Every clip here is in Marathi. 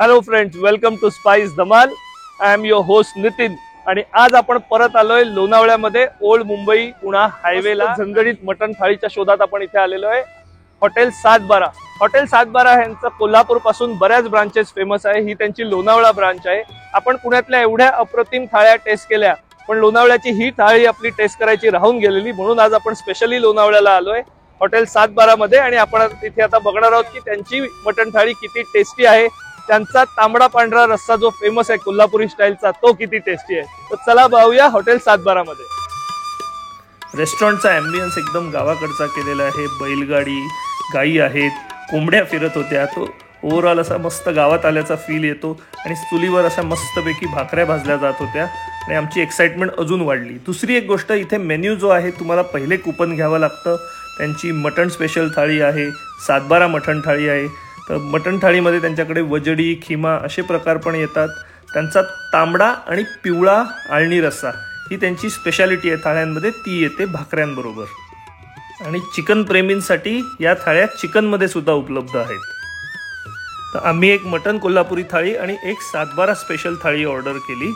Hello friends, welcome to Spice Dhamaal. I am your host Nitin आणि आज आपण परत आलोय लोणावळ्यामध्ये ओल्ड मुंबई पुणा हायवेला झणझणीत मटन थाळीच्या शोधात आपण इथे आलेलो आहे. हॉटेल 712. हॉटेल 712 यांचं कोल्हापूर पासून बऱ्याच ब्रांचेस फेमस आहे. ही त्यांची लोणावळा ब्रांच आहे. आपण पुण्यातल्या एवढ्या अप्रतिम थाळ्या टेस्ट केल्या, पण लोणावळ्याची ही थाळी आपली टेस्ट करायची राहून गेलेली, म्हणून आज आपण स्पेशली लोणावळ्याला आलोय हॉटेल 712 मध्ये. आणि आपण तिथे आता बघणार आहोत की त्यांची मटन थाळी किती टेस्टी आहे. त्यांचा तांबडा पांढरा रस्सा जो फेमस आहे कोल्हापुरी स्टाईलचा, तो किती टेस्टी आहे. तर चला पाहूया हॉटेल 712 मध्ये. रेस्टॉरंटचा ॲम्बियन्स एकदम गावाकडचा केलेला आहे. बैलगाडी, गायी आहेत, कोंबड्या फिरत होत्या. तो ओव्हरऑल असा मस्त गावात आल्याचा फील येतो. आणि चुलीवर अशा मस्तपैकी भाकऱ्या भाजल्या जात होत्या आणि आमची एक्साइटमेंट अजून वाढली. दुसरी एक गोष्ट, इथे मेन्यू जो आहे तुम्हाला पहिले कूपन घ्यावं लागतं. त्यांची मटण स्पेशल थाळी आहे, 712 मटण थाळी आहे. तर मटण थाळीमध्ये त्यांच्याकडे वजडी, खिमा असे प्रकार पण येतात. त्यांचा तांबडा आणि पिवळा आळणी रस्सा ही त्यांची स्पेशालिटी आहे थाळ्यांमध्ये, ती येते भाकऱ्यांबरोबर. आणि चिकन प्रेमींसाठी या थाळ्या चिकनमध्ये सुद्धा उपलब्ध आहेत. तर आम्ही एक मटण कोल्हापुरी थाळी आणि एक 712 स्पेशल थाळी ऑर्डर केली.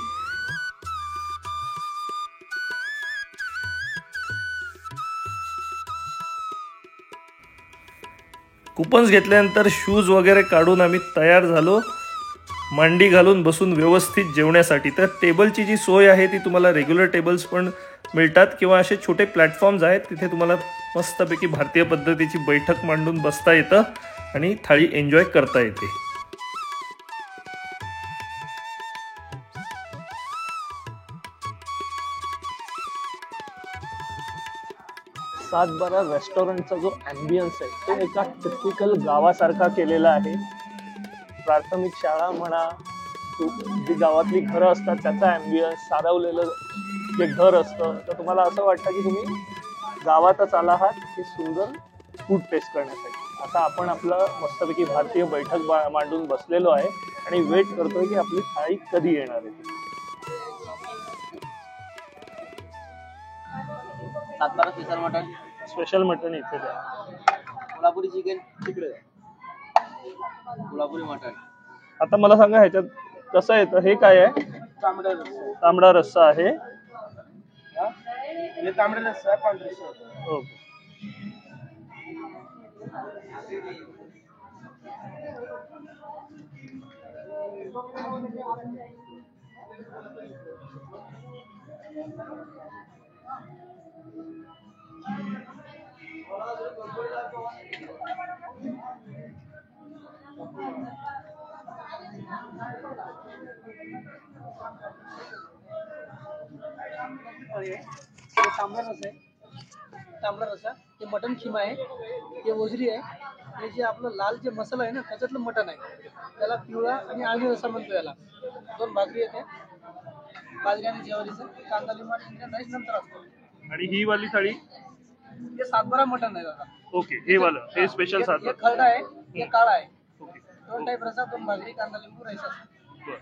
कुपन्स घेतल्यानंतर शूज वगैरे काढून आम्ही तयार झालो, मांडी घालून बसून व्यवस्थित जेवण्यासाठी. तर टेबलची जी सोय आहे ती तुम्हाला रेग्युलर टेबल्स पण मिळतात किंवा असे छोटे प्लॅटफॉर्म्स आहेत, तिथे तुम्हाला मस्तपैकी भारतीय पद्धतीची बैठक मांडून बसता येतं आणि थाळी एन्जॉय करता येते. सातबारा रेस्टॉरंटचा जो ॲम्बियन्स आहे तो एका टिपिकल गावासारखा केलेला आहे. प्राथमिक शाळा म्हणा, जी गावातली घरं असतात त्याचा ॲम्बियन्स, सारवलेलं जे घर असतं, तर तुम्हाला असं वाटतं की तुम्ही गावातच आला आहात हे सुंदर फूड टेस्ट करण्यासाठी. आता आपण आपलं मस्तपैकी भारतीय बैठक मांडून बसलेलो आहे आणि वेट करतोय की आपली थाळी कधी येणार आहे. 712 स्पेशल मटन, स्पेशल मटन इथे द्या. कोल्हापुरी चिकन तिकडे, कोल्हापुरी मटन. आता मला सांगा ह्याच्यात कसं येतं, हे काय आहे? तांबडा रस्सा. तांबडा रस्सा आहे. हे तांबडा रस्सा आहे, पांढरा रस्सा. ओके. हे तांबडा रस्सा आहे, तांबडा रस्सा. हे मटन खिमा आहे, हे वजरी आहे. हे जे आपलं लाल जे मसाला आहे ना त्याच्यातलं मटन आहे, त्याला पिवळा आणि आळणी रस्सा म्हणतो. याला 2 भाकरी येते, बाजरी आणि ज्वारीचं, कांदा लिंबू राईस नंतर असतो. आणि ही वाली थाळी हे 712 मटन आहे दादा. ओके, हे वाला हे स्पेशल हे 712. खरडा आहे, हे काळा आहे. ओके. 2 टाईप रस्सा, 2 भाकरी, कांदा लिंबू राईस असतो.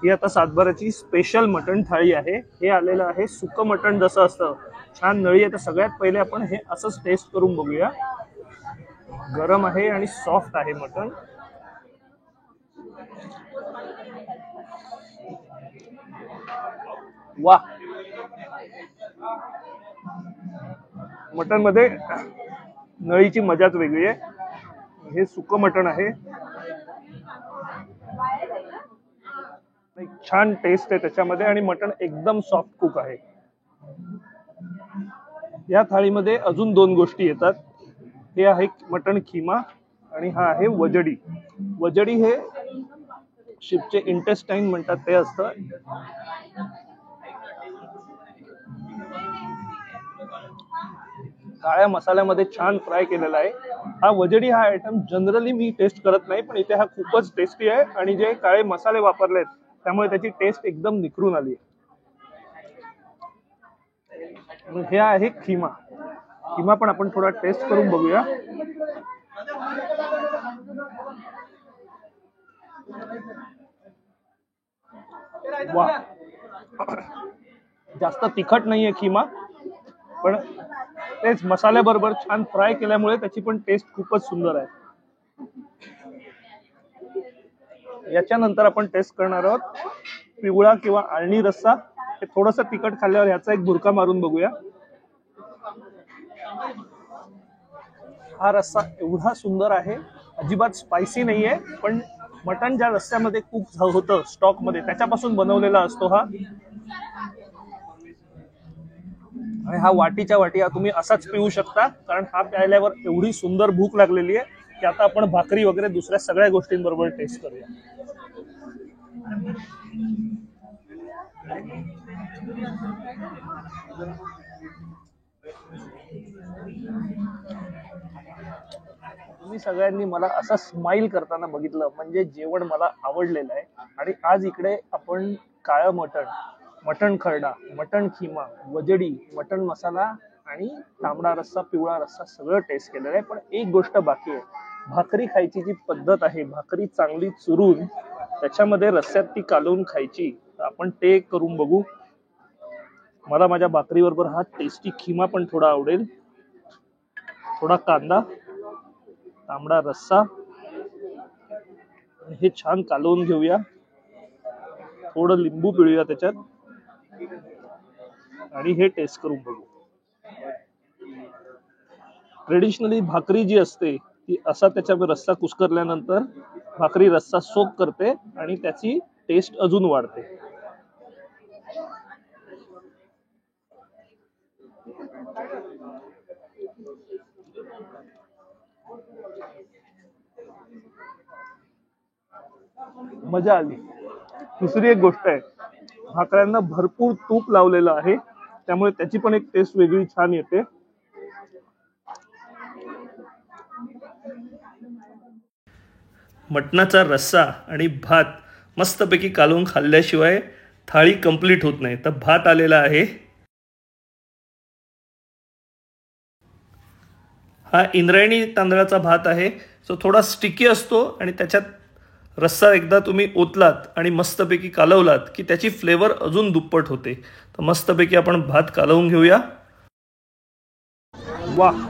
ही आता 712ची स्पेशल मटण थाळी आहे. हे आलेलं आहे सुकं मटण, जसं असतं छान नळी आहे. तर सगळ्यात पहिले आपण हे असंच टेस्ट करून बघूया. गरम आहे आणि सॉफ्ट आहे मटण. वा, मटण मध्ये नळीची मजाच वेगळी आहे. हे सुकं मटण आहे, छान टेस्ट आहे त्याच्यामध्ये आणि मटण एकदम सॉफ्ट कुक आहे. या थाळीमध्ये अजून 2 गोष्टी येतात. हे आहे मटण खिमा आणि हा आहे वजडी. वजडी हे शिपचे इंटेस्टाईन म्हणतात ते असतं. काळ्या मसाल्यामध्ये छान फ्राय केलेला आहे. हा वजडी हा आयटम जनरली मी टेस्ट करत नाही, पण इथे हा खूपच टेस्टी आहे. आणि जे काळे मसाले वापरले आहेत त्यामुळे त्याची टेस्ट एकदम निखरून आली आहे. हे आहे खिमा. खिमा पण आपण थोडा टेस्ट करून बघूया. वा, जास्त तिखट नाहीये खिमा, पण तेच मसाल्याबरोबर छान फ्राय केल्यामुळे त्याची पण टेस्ट खूपच सुंदर आहे. याच्यानंतर आपण टेस्ट करणार आहोत पिवळा किंवा आळणी रस्सा. हे थोडंसं तिखट खाल्ल्यावर ह्याचा एक भुरका मारून बघूया. हा रस्सा एवढा सुंदर आहे, अजिबात स्पायसी नाहीये, पण मटण ज्या रस्स्यामध्ये कुक होतं स्टॉक मध्ये त्याच्यापासून बनवलेला असतो हा. आणि हा वाटीच्या वाटी तुम्ही असाच पिऊ शकता, कारण हा प्यायल्यावर एवढी सुंदर भूक लागलेली आहे की आता आपण भाकरी वगैरे दुसऱ्या सगळ्या गोष्टींबरोबर टेस्ट करूया. तुम्ही सगळ्यांनी मला असं स्माइल करताना बघितलं म्हणजे जेवण मला आवडलेलं आहे. आणि आज इकडे आपण काळं मटण, मटण खरडा, मटण खिमा, वजडी, मटण मसाला आणि तांबडा रस्सा, पिवळा रस्सा सगळं टेस्ट केलेलं आहे. पण एक गोष्ट बाकी आहे, भाकरी खायची जी पद्धत आहे, भाकरी चांगली चुरून त्याच्यामध्ये रस्स्यात ती कालवून खायची. आपण ते करून बघू. मला माझ्या भाकरीबरोबर हा टेस्टी खिमा पण थोडा आवडेल. थोडा कांदा, तांबडा रस्सा, हे छान कालवून घेऊया. थोडं लिंबू पिळूया त्याच्यात आणि हे टेस्ट करून बघू. ट्रेडिशनली भाकरी जी असते ती असा त्याच्यावर रस्सा कुस्करल्यानंतर भाकरी रस्सा सोक करते आणि त्याची टेस्ट अजून वाढते. मजा आली. दुसरी एक गोष्ट आहे, भाकऱ्यांना भरपूर तूप लावलेलं आहे, त्यामुळे त्याची पण एक टेस्ट वेगळी छान येते. मटणाचा रस्सा आणि भात मस्तपैकी कालवून खाल्ल्याशिवाय थाळी कंप्लीट होत नाही. तर भात आलेला आहे. हा इंद्रायणी तांदळाचा भात आहे, जो थोडा स्टिकी असतो आणि त्याच्यात रस्सा एकदा तुम्ही ओतलात आणि मस्तपैकी कालवलात की त्याची फ्लेवर अजून दुप्पट होते. तर मस्तपैकी आपण भात कालवून घेऊया. वाह,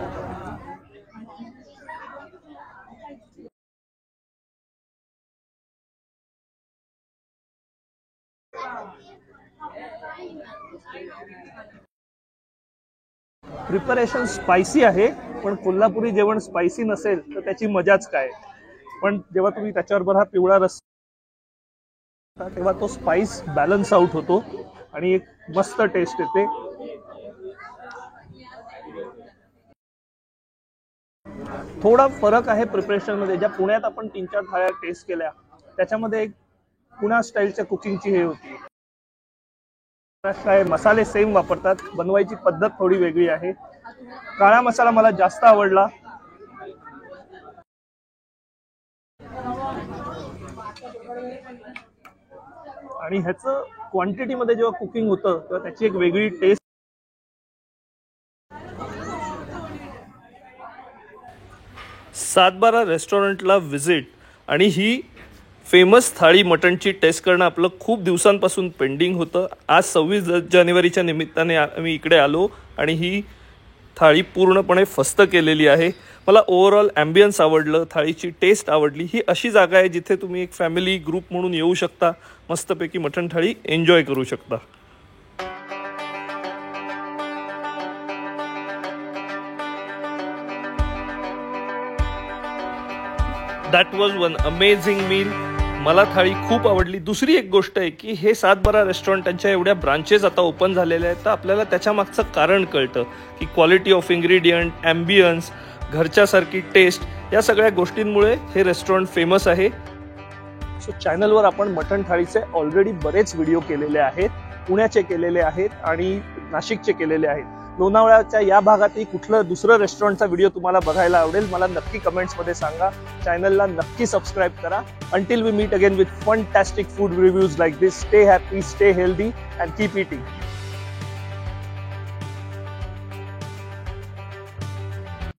प्रिपरेशन स्पायसी आहे, पण कोल्हापुरी जेवण स्पायसी नसेल तर त्याची मजाच काय. पण जेव्हा तुम्ही त्याच्याबरोबर हा पिवळा रस्सा तेव्हा तो स्पाइस बॅलन्स आउट होतो आणि एक मस्त टेस्ट येते. थोडा फरक आहे प्रिपरेशन मध्ये. ज्या पुण्यात आपण 3-4 थाळ्या टेस्ट केल्या त्याच्यामध्ये एक पुणा स्टाईलच्या कुकिंगची हे होती. मसाले सेम वापरतात, बनवायची पद्धत थोडी वेगळी आहे. काळा मसाला मला जास्त आवडला. आणि ह्याचं क्वांटिटी मध्ये जेव्हा कुकिंग होतं तेव्हा त्याची एक वेगळी टेस्ट. सातबारा रेस्टॉरंटला व्हिजिट आणि ही फेमस थाळी मटणची टेस्ट करणं आपलं खूप दिवसांपासून पेंडिंग होतं. आज 26 जानेवारीच्या निमित्ताने आम्ही इकडे आलो आणि ही थाळी पूर्णपणे फस्त केलेली आहे. मला ओव्हरऑल ॲम्बियन्स आवडलं, थाळीची टेस्ट आवडली. ही अशी जागा आहे जिथे तुम्ही एक फॅमिली ग्रुप म्हणून येऊ शकता, मस्तपैकी मटण थाळी एन्जॉय करू शकता. That was one amazing meal. मला थाळी खूप आवडली. दुसरी एक गोष्ट आहे की हे सातबारा रेस्टॉरंट त्यांच्या एवढ्या ब्रांचेस आता ओपन झालेल्या आहेत, तर आपल्याला त्याच्या मागचं कारण कळतं की क्वालिटी ऑफ इन्ग्रेडियंट, ॲम्बियन्स, घरच्यासारखी टेस्ट, या सगळ्या गोष्टींमुळे हे रेस्टॉरंट फेमस आहे. सो चॅनलवर आपण मटण थाळीचे ऑलरेडी बरेच व्हिडिओ केलेले आहेत. पुण्याचे केलेले आहेत आणि नाशिकचे केलेले आहेत. लोणावळ्याच्या या भागातही कुठलं दुसरं रेस्टॉरंटचा व्हिडिओ तुम्हाला बघायला आवडेल मला नक्की कमेंट्समध्ये सांगा. चॅनलला नक्की सबस्क्राईब करा. Until we meet again with fantastic food reviews like this, stay happy, stay healthy and keep eating.